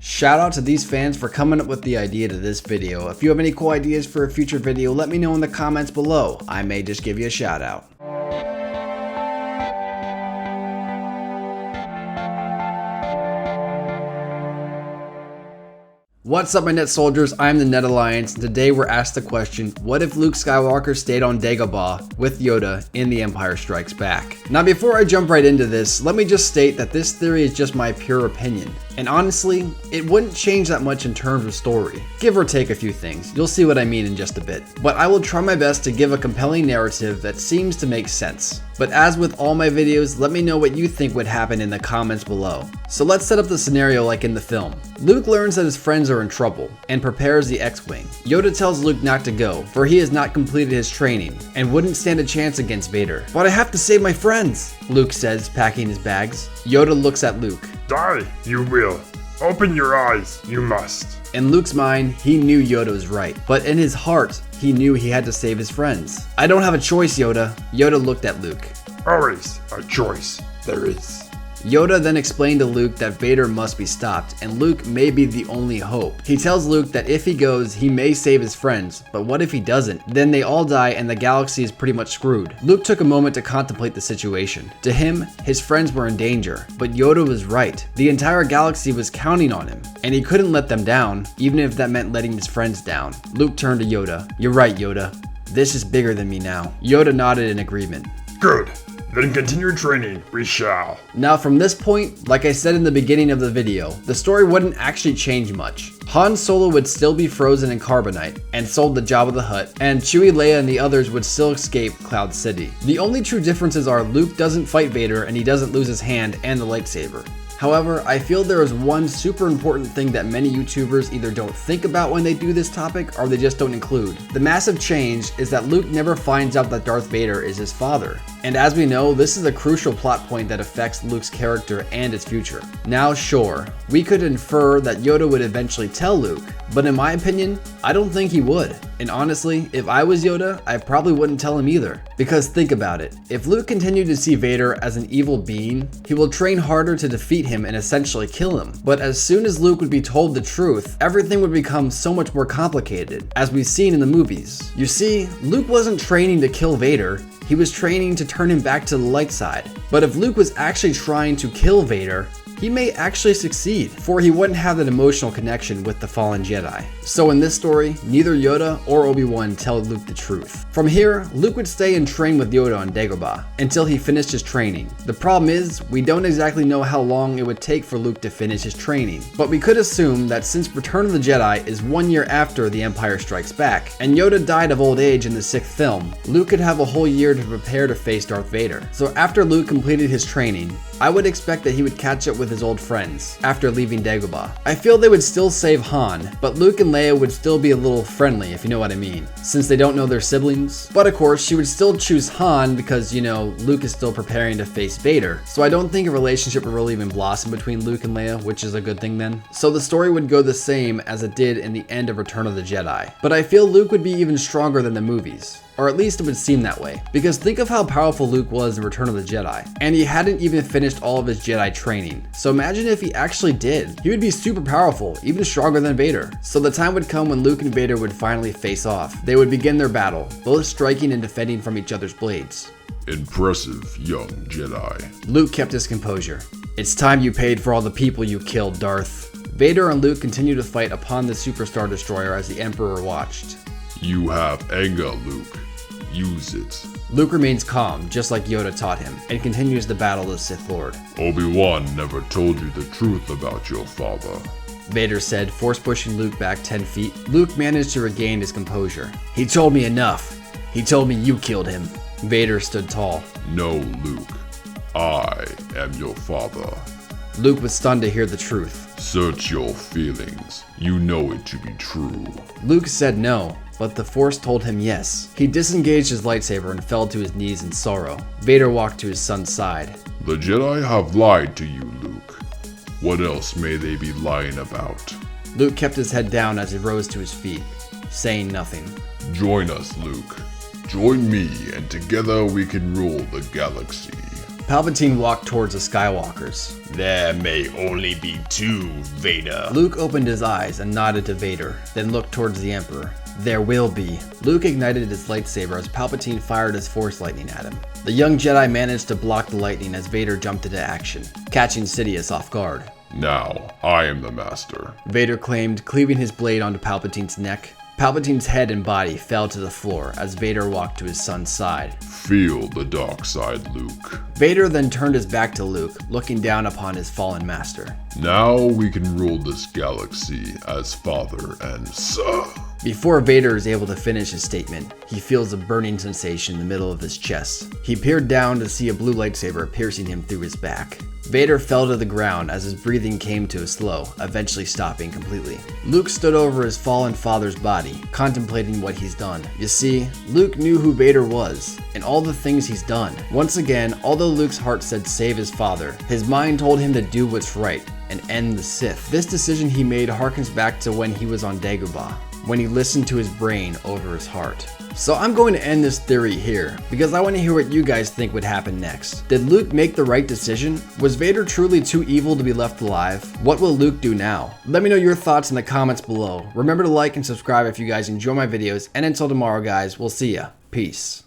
Shout out to these fans for coming up with the idea to this video. If you have any cool ideas for a future video, let me know in the comments below. I may just give you a shout out. What's up my net soldiers, I'm the Net Alliance, and today we're asked the question, what if Luke Skywalker stayed on Dagobah with Yoda in The Empire Strikes Back? Now before I jump right into this, let me just state that this theory is just my pure opinion. And honestly, it wouldn't change that much in terms of story. Give or take a few things, you'll see what I mean in just a bit. But I will try my best to give a compelling narrative that seems to make sense. But as with all my videos, let me know what you think would happen in the comments below. So let's set up the scenario like in the film. Luke learns that his friends are in trouble and prepares the X-Wing. Yoda tells Luke not to go, for he has not completed his training and wouldn't stand a chance against Vader. But I have to save my friends, Luke says, packing his bags. Yoda looks at Luke. Die, you will. Open your eyes, you must. In Luke's mind, he knew Yoda was right, but in his heart, he knew he had to save his friends. I don't have a choice, Yoda. Yoda looked at Luke. Always a choice, there is. Yoda then explained to Luke that Vader must be stopped, and Luke may be the only hope. He tells Luke that if he goes, he may save his friends, but what if he doesn't? Then they all die and the galaxy is pretty much screwed. Luke took a moment to contemplate the situation. To him, his friends were in danger, but Yoda was right. The entire galaxy was counting on him, and he couldn't let them down, even if that meant letting his friends down. Luke turned to Yoda. You're right, Yoda. This is bigger than me now. Yoda nodded in agreement. Good. Then continue training, we shall. Now from this point, like I said in the beginning of the video, the story wouldn't actually change much. Han Solo would still be frozen in carbonite and sold to Jabba the Hutt, and Chewie, Leia, and the others would still escape Cloud City. The only true differences are Luke doesn't fight Vader and he doesn't lose his hand and the lightsaber. However, I feel there is one super important thing that many YouTubers either don't think about when they do this topic or they just don't include. The massive change is that Luke never finds out that Darth Vader is his father. And as we know, this is a crucial plot point that affects Luke's character and his future. Now sure, we could infer that Yoda would eventually tell Luke, but in my opinion, I don't think he would. And honestly, if I was Yoda, I probably wouldn't tell him either. Because think about it, if Luke continued to see Vader as an evil being, he will train harder to defeat him and essentially kill him. But as soon as Luke would be told the truth, everything would become so much more complicated, as we've seen in the movies. You see, Luke wasn't training to kill Vader, he was training to turn him back to the light side. But if Luke was actually trying to kill Vader, he may actually succeed, for he wouldn't have that emotional connection with the fallen Jedi. So in this story, neither Yoda or Obi-Wan tell Luke the truth. From here, Luke would stay and train with Yoda on Dagobah until he finished his training. The problem is, we don't exactly know how long it would take for Luke to finish his training, but we could assume that since Return of the Jedi is 1 year after The Empire Strikes Back, and Yoda died of old age in the 6th film, Luke could have a whole year to prepare to face Darth Vader. So after Luke completed his training, I would expect that he would catch up with his old friends after leaving Dagobah. I feel they would still save Han, but Luke and Leia would still be a little friendly, if you know what I mean, since they don't know their siblings. But of course, she would still choose Han because, you know, Luke is still preparing to face Vader. So I don't think a relationship would really even blossom between Luke and Leia, which is a good thing then. So the story would go the same as it did in the end of Return of the Jedi. But I feel Luke would be even stronger than the movies. Or at least it would seem that way. Because think of how powerful Luke was in Return of the Jedi. And he hadn't even finished all of his Jedi training. So imagine if he actually did. He would be super powerful, even stronger than Vader. So the time would come when Luke and Vader would finally face off. They would begin their battle, both striking and defending from each other's blades. Impressive, young Jedi. Luke kept his composure. It's time you paid for all the people you killed, Darth. Vader and Luke continued to fight upon the Superstar Destroyer as the Emperor watched. You have anger, Luke. Use it. Luke remains calm, just like Yoda taught him, and continues the battle of the Sith Lord. Obi-Wan never told you the truth about your father, Vader said, force pushing Luke back 10 feet. Luke managed to regain his composure. He told me enough. He told me you killed him. Vader stood tall. No, Luke. I am your father. Luke was stunned to hear the truth. Search your feelings. You know it to be true. Luke said no, but the Force told him yes. He disengaged his lightsaber and fell to his knees in sorrow. Vader walked to his son's side. The Jedi have lied to you, Luke. What else may they be lying about? Luke kept his head down as he rose to his feet, saying nothing. Join us, Luke. Join me, and together we can rule the galaxy. Palpatine walked towards the Skywalkers. There may only be two, Vader. Luke opened his eyes and nodded to Vader, then looked towards the Emperor. There will be. Luke ignited his lightsaber as Palpatine fired his force lightning at him. The young Jedi managed to block the lightning as Vader jumped into action, catching Sidious off guard. Now, I am the master. Vader claimed, cleaving his blade onto Palpatine's neck. Palpatine's head and body fell to the floor as Vader walked to his son's side. Feel the dark side, Luke. Vader then turned his back to Luke, looking down upon his fallen master. Now we can rule this galaxy as father and son. Before Vader is able to finish his statement, he feels a burning sensation in the middle of his chest. He peered down to see a blue lightsaber piercing him through his back. Vader fell to the ground as his breathing came to a slow, eventually stopping completely. Luke stood over his fallen father's body, contemplating what he's done. You see, Luke knew who Vader was, and all the things he's done. Once again, although Luke's heart said save his father, his mind told him to do what's right and end the Sith. This decision he made harkens back to when he was on Dagobah, when he listened to his brain over his heart. So I'm going to end this theory here, because I want to hear what you guys think would happen next. Did Luke make the right decision? Was Vader truly too evil to be left alive? What will Luke do now? Let me know your thoughts in the comments below. Remember to like and subscribe if you guys enjoy my videos, and until tomorrow guys, we'll see ya. Peace.